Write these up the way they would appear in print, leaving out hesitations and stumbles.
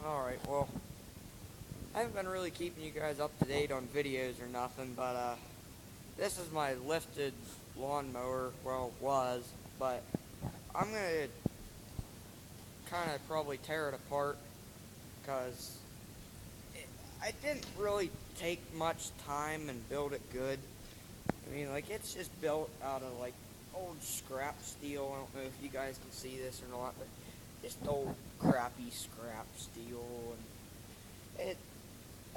Alright, well, I haven't been really keeping you guys up to date on videos or nothing, but this is my lifted lawnmower. Well, it was, but I'm going to kind of probably tear it apart because I didn't really take much time and build it good. I mean, like, it's just built out of, like, old scrap steel. I don't know if you guys can see this or not, but just old crappy scrap steel, and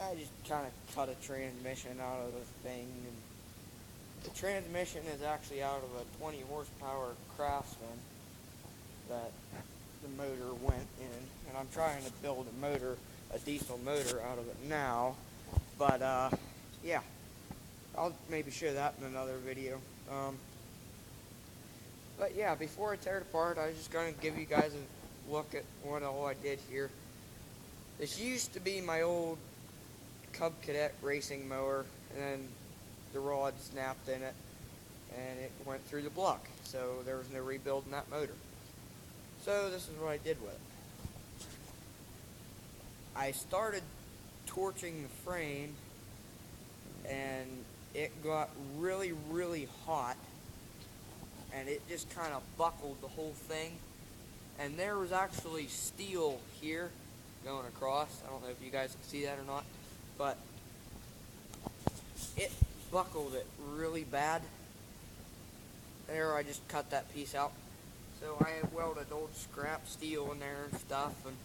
I just kind of cut a transmission out of the thing, and the transmission is actually out of a 20 horsepower Craftsman that the motor went in, and I'm trying to build a diesel motor out of it now, but yeah, I'll maybe show that in another video. But yeah, before I tear it apart, I was just going to give you guys a look at what all I did here. This used to be my old Cadet racing mower, and then the rod snapped in it, and it went through the block, so there was no rebuilding that motor. So this is what I did with it. I started torching the frame, and it got really, really hot, and it just kind of buckled the whole thing. And there was actually steel here going across. I don't know if you guys can see that or not, but it buckled it really bad. There, I just cut that piece out. So I had welded old scrap steel in there and stuff, and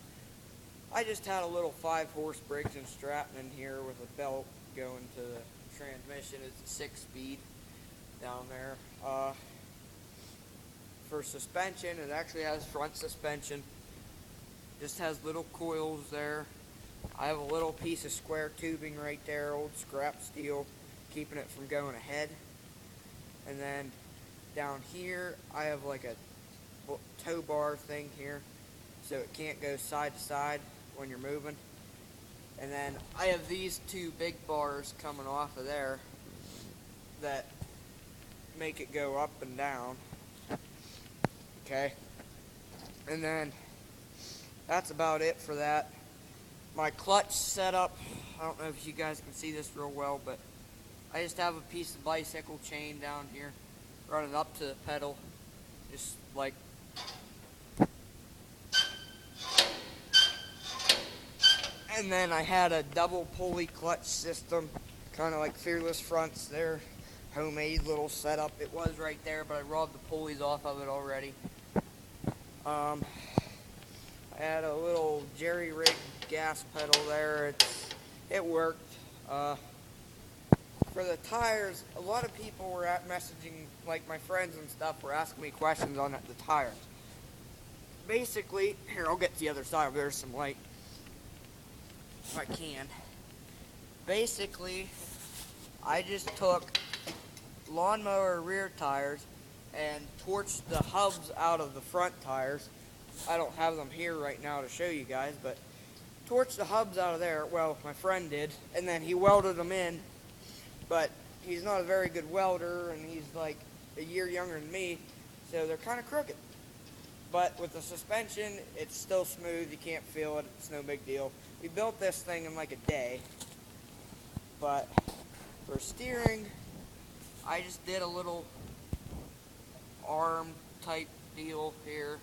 I just had a little 5-horse Briggs & Stratton in here with a belt going to the transmission. It's a 6-speed down there. For suspension, it actually has front suspension. Just has little coils there. I have a little piece of square tubing right there, old scrap steel, keeping it from going ahead. And then down here, I have like a tow bar thing here, so it can't go side to side when you're moving. And then I have these two big bars coming off of there that make it go up and down. Okay, and then that's about it for that. My clutch setup, I don't know if you guys can see this real well, but I just have a piece of bicycle chain down here running up to the pedal, just like and then I had a double pulley clutch system, kind of like Fearless Fronts there. Homemade little setup. It was right there, but I robbed the pulleys off of it already. I had a little jerry rig gas pedal there. It worked. For the tires, a lot of people were messaging, like my friends and stuff, were asking me questions on the tires. Basically, here, I'll get to the other side. There's some light, if I can. Basically, I just took lawnmower rear tires and torched the hubs out of the front tires. I don't have them here right now to show you guys, but torched the hubs out of there. Well, my friend did, and then he welded them in, but he's not a very good welder, and he's like a year younger than me, so they're kind of crooked. But with the suspension, it's still smooth. You can't feel it. It's no big deal. We built this thing in like a day, but for steering, I just did a little arm type deal here.